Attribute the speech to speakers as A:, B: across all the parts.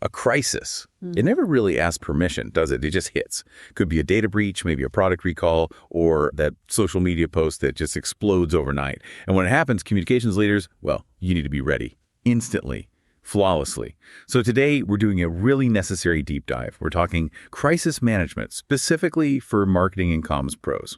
A: A crisis. It never really asks permission, does it? It just hits. Could be a data breach, maybe a product recall, or that social media post that just explodes overnight. And when it happens, communications leaders, well, you need to be ready instantly, flawlessly. So today we're doing a really necessary deep dive. We're talking crisis management, specifically for marketing and comms pros.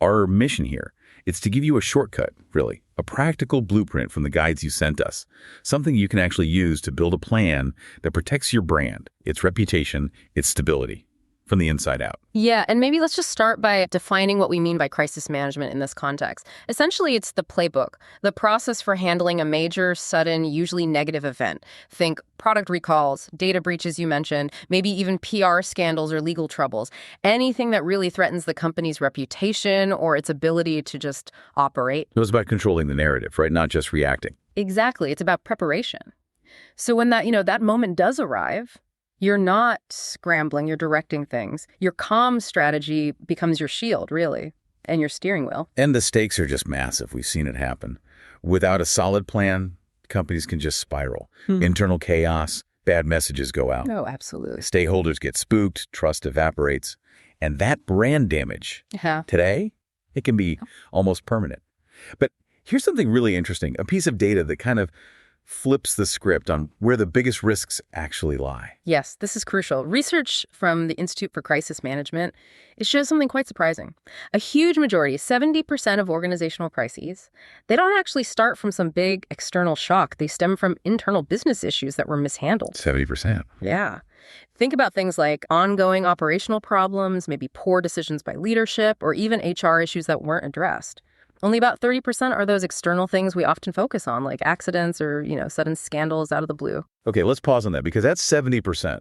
A: Our mission here, it's to give you a shortcut, really, a practical blueprint from the guides you sent us, something you can actually use to build a plan that protects your brand, its reputation, its stability from the inside out.
B: Yeah, and maybe let's just start by defining what we mean by crisis management in this context. Essentially, it's the playbook, the process for handling a major, sudden, usually negative event. Think product recalls, data breaches you mentioned, maybe even PR scandals or legal troubles. Anything that really threatens the company's reputation or its ability to just operate.
A: It was about controlling the narrative, right? Not just reacting.
B: Exactly. It's about preparation. So when that moment does arrive, you're not scrambling, you're directing things. Your comm strategy becomes your shield, really, and your steering wheel.
A: And the stakes are just massive. We've seen it happen. Without a solid plan, companies can just spiral. Internal chaos, bad messages go out.
B: Oh, absolutely.
A: Stakeholders get spooked, trust evaporates. And that brand damage, today, it can be almost permanent. But here's something really interesting, a piece of data that kind of flips the script on where the biggest risks actually lie.
B: Yes, this is crucial. Research from the Institute for Crisis Management, it shows something quite surprising. A huge majority, 70% of organizational crises, they don't actually start from some big external shock. They stem from internal business issues that were mishandled.
A: 70%.
B: Yeah. Think about things like ongoing operational problems, maybe poor decisions by leadership, or even HR issues that weren't addressed. Only about 30% are those external things we often focus on, like accidents or, sudden scandals out of the blue.
A: Okay, let's pause on that because that's 70%.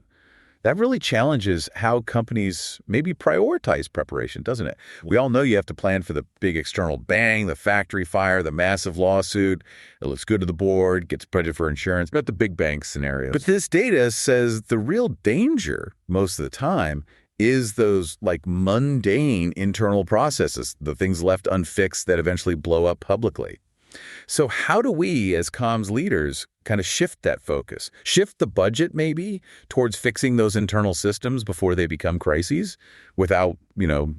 A: That really challenges how companies maybe prioritize preparation, doesn't it? We all know you have to plan for the big external bang, the factory fire, the massive lawsuit. It looks good to the board, gets printed for insurance, but the big bang scenarios. But this data says the real danger most of the time is those mundane internal processes, the things left unfixed that eventually blow up publicly. So how do we as comms leaders kind of shift that focus, shift the budget maybe towards fixing those internal systems before they become crises without,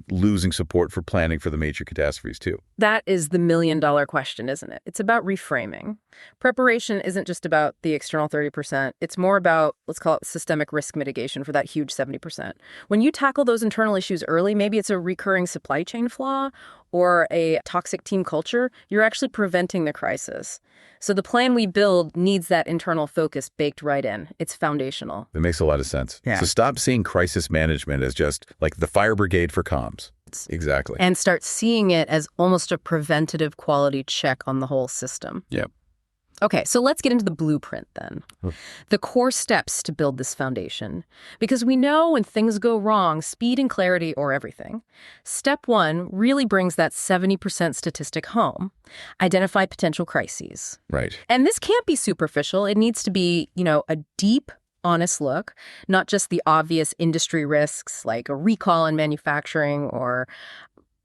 A: losing support for planning for the major catastrophes too?
B: That is the million-dollar question, isn't it? It's about reframing. Preparation isn't just about the external 30%. It's more about, let's call it systemic risk mitigation for that huge 70%. When you tackle those internal issues early, maybe it's a recurring supply chain flaw or a toxic team culture, you're actually preventing the crisis. So the plan we build needs that internal focus baked right in. It's foundational.
A: That makes a lot of sense.
B: Yeah.
A: So stop seeing crisis management as just like the fire brigade for comms. Exactly.
B: And start seeing it as almost a preventative quality check on the whole system.
A: Yep.
B: Okay, so let's get into the blueprint then. The core steps to build this foundation. Because we know when things go wrong, speed and clarity are everything. Step one really brings that 70% statistic home. Identify potential crises.
A: Right.
B: And this can't be superficial. It needs to be, a deep, honest look, not just the obvious industry risks like a recall in manufacturing or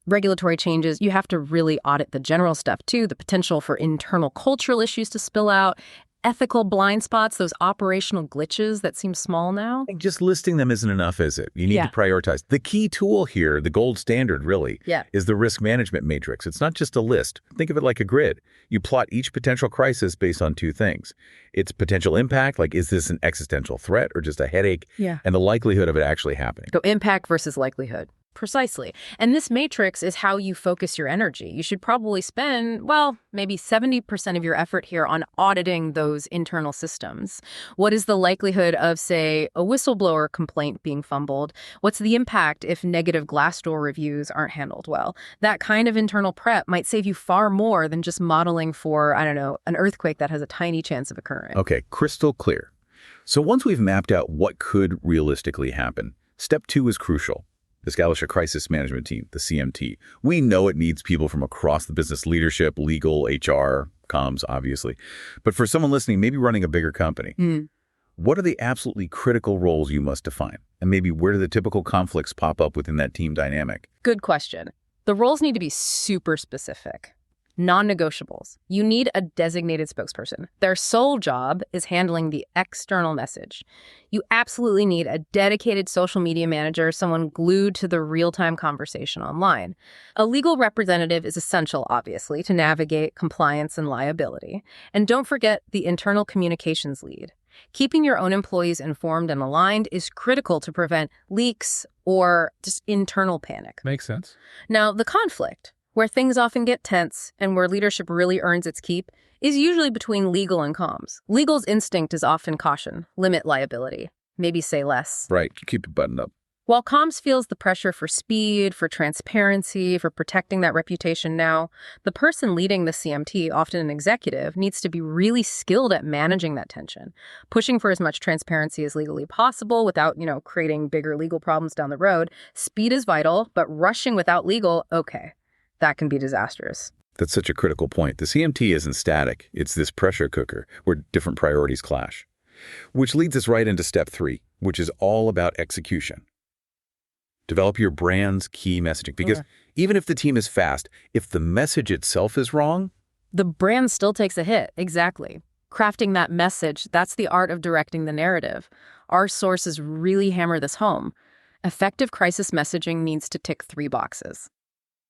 B: regulatory changes. You have to really audit the general stuff, too, the potential for internal cultural issues to spill out, ethical blind spots, those operational glitches that seem small now.
A: Just listing them isn't enough, is it? You need to prioritize. The key tool here, the gold standard really, is the risk management matrix. It's not just a list. Think of it like a grid. You plot each potential crisis based on two things. Its potential impact, like is this an existential threat or just a headache? And the likelihood of it actually happening.
B: So impact versus likelihood. Precisely. And this matrix is how you focus your energy. You should probably spend, maybe 70% of your effort here on auditing those internal systems. What is the likelihood of, say, a whistleblower complaint being fumbled? What's the impact if negative Glassdoor reviews aren't handled well? That kind of internal prep might save you far more than just modeling for, an earthquake that has a tiny chance of occurring.
A: Okay, crystal clear. So once we've mapped out what could realistically happen, step two is crucial. Establish a crisis management team, the CMT. We know it needs people from across the business, leadership, legal, HR, comms, obviously. But for someone listening, maybe running a bigger company, what are the absolutely critical roles you must define? And maybe where do the typical conflicts pop up within that team dynamic?
B: Good question. The roles need to be super specific. Non-negotiables. You need a designated spokesperson. Their sole job is handling the external message. You absolutely need a dedicated social media manager, someone glued to the real-time conversation online. A legal representative is essential, obviously, to navigate compliance and liability. And don't forget the internal communications lead. Keeping your own employees informed and aligned is critical to prevent leaks or just internal panic.
C: Makes sense.
B: Now, the conflict, where things often get tense and where leadership really earns its keep, is usually between legal and comms. Legal's instinct is often caution, limit liability, maybe say less.
A: Right, keep it buttoned up.
B: While comms feels the pressure for speed, for transparency, for protecting that reputation now, the person leading the CMT, often an executive, needs to be really skilled at managing that tension, pushing for as much transparency as legally possible without, creating bigger legal problems down the road. Speed is vital, but rushing without legal, okay, that can be disastrous.
A: That's such a critical point. The CMT isn't static. It's this pressure cooker where different priorities clash. Which leads us right into step 3, which is all about execution. Develop your brand's key messaging, because even if the team is fast, if the message itself is wrong,
B: the brand still takes a hit. Exactly. Crafting that message, that's the art of directing the narrative. Our sources really hammer this home. Effective crisis messaging needs to tick 3 boxes.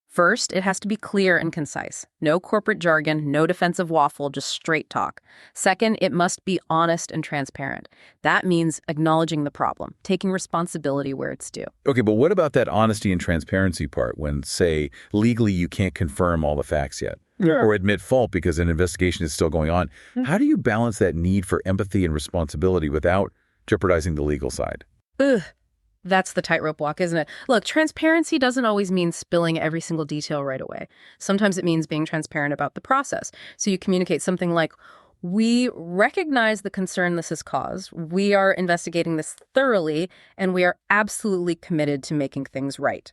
B: First, it has to be clear and concise. No corporate jargon, no defensive waffle, just straight talk. Second, it must be honest and transparent. That means acknowledging the problem, taking responsibility where it's due.
A: Okay, but what about that honesty and transparency part when, say, legally you can't confirm all the facts yet? Or admit fault because an investigation is still going on? How do you balance that need for empathy and responsibility without jeopardizing the legal side?
B: That's the tightrope walk, isn't it? Look, transparency doesn't always mean spilling every single detail right away. Sometimes it means being transparent about the process. So you communicate something like, we recognize the concern this has caused. We are investigating this thoroughly, and we are absolutely committed to making things right.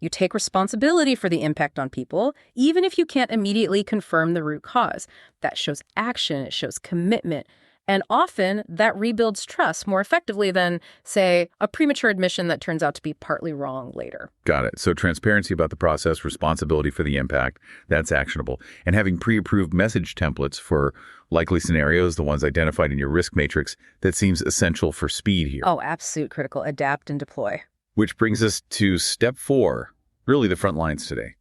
B: You take responsibility for the impact on people, even if you can't immediately confirm the root cause. That shows action, it shows commitment. And often that rebuilds trust more effectively than, say, a premature admission that turns out to be partly wrong later.
A: Got it. So transparency about the process, responsibility for the impact, that's actionable. And having pre-approved message templates for likely scenarios, the ones identified in your risk matrix, that seems essential for speed here.
B: Oh, absolute critical. Adapt and deploy.
A: Which brings us to step 4, really the front lines today.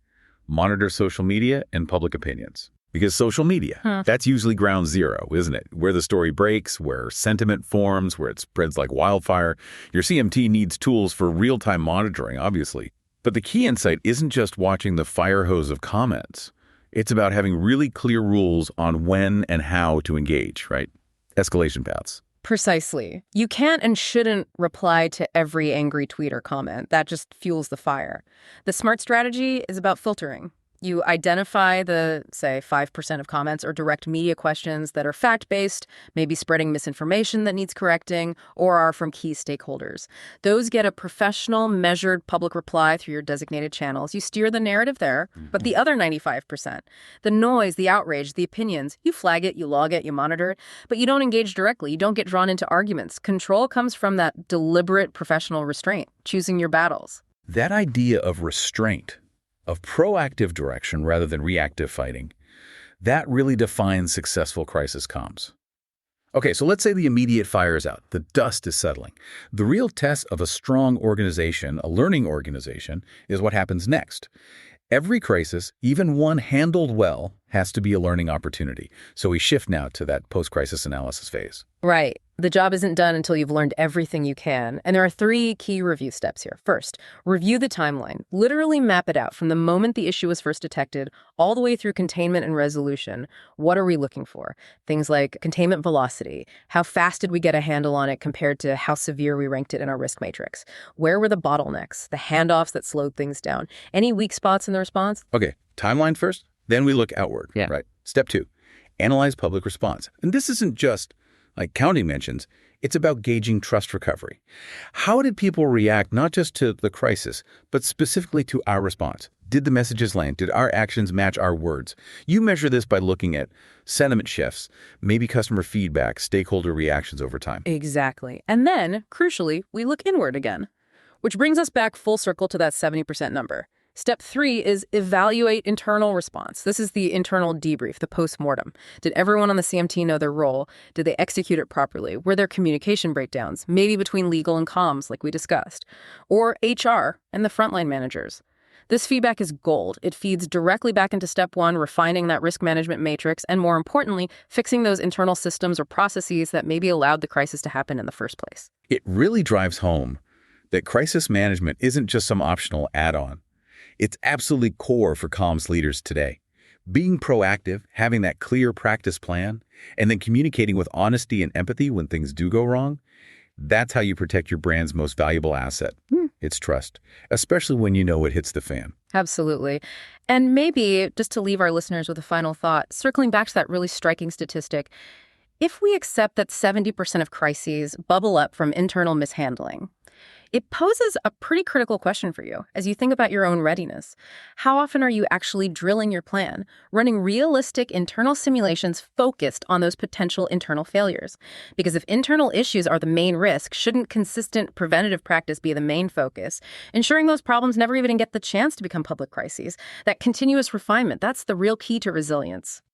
A: Monitor social media and public opinions. Because social media, that's usually ground zero, isn't it? Where the story breaks, where sentiment forms, where it spreads like wildfire. Your CMT needs tools for real-time monitoring, obviously. But the key insight isn't just watching the fire hose of comments. It's about having really clear rules on when and how to engage, right? Escalation paths.
B: Precisely. You can't and shouldn't reply to every angry tweet or comment. That just fuels the fire. The smart strategy is about filtering. You identify the, say, 5% of comments or direct media questions that are fact-based, maybe spreading misinformation that needs correcting, or are from key stakeholders. Those get a professional, measured public reply through your designated channels. You steer the narrative there, but the other 95%, the noise, the outrage, the opinions, you flag it, you log it, you monitor it, but you don't engage directly. You don't get drawn into arguments. Control comes from that deliberate professional restraint, choosing your battles.
A: That idea of restraint, of proactive direction rather than reactive fighting, that really defines successful crisis comms. Okay, so let's say the immediate fire is out. The dust is settling. The real test of a strong organization, a learning organization, is what happens next. Every crisis, even one handled well, has to be a learning opportunity. So we shift now to that post-crisis analysis phase.
B: Right. The job isn't done until you've learned everything you can. And there are 3 key review steps here. First, review the timeline. Literally map it out from the moment the issue was first detected all the way through containment and resolution. What are we looking for? Things like containment velocity. How fast did we get a handle on it compared to how severe we ranked it in our risk matrix? Where were the bottlenecks, the handoffs that slowed things down? Any weak spots in the response?
A: Okay, timeline first, then we look outward, right? Step 2, analyze public response. And this isn't just like counting mentions, it's about gauging trust recovery. How did people react not just to the crisis, but specifically to our response? Did the messages land? Did our actions match our words? You measure this by looking at sentiment shifts, maybe customer feedback, stakeholder reactions over time.
B: Exactly. And then, crucially, we look inward again, which brings us back full circle to that 70% number. Step 3 is evaluate internal response. This is the internal debrief, the post-mortem. Did everyone on the CMT know their role? Did they execute it properly? Were there communication breakdowns, maybe between legal and comms, like we discussed? Or HR and the frontline managers? This feedback is gold. It feeds directly back into step 1, refining that risk management matrix, and more importantly, fixing those internal systems or processes that maybe allowed the crisis to happen in the first place.
A: It really drives home that crisis management isn't just some optional add-on. It's absolutely core for comms leaders today. Being proactive, having that clear practice plan, and then communicating with honesty and empathy when things do go wrong, that's how you protect your brand's most valuable asset. It's trust, especially when you know it hits the fan.
B: Absolutely. And maybe, just to leave our listeners with a final thought, circling back to that really striking statistic, if we accept that 70% of crises bubble up from internal mishandling, it poses a pretty critical question for you as you think about your own readiness. How often are you actually drilling your plan, running realistic internal simulations focused on those potential internal failures? Because if internal issues are the main risk, shouldn't consistent preventative practice be the main focus? Ensuring those problems never even get the chance to become public crises. That continuous refinement, that's the real key to resilience.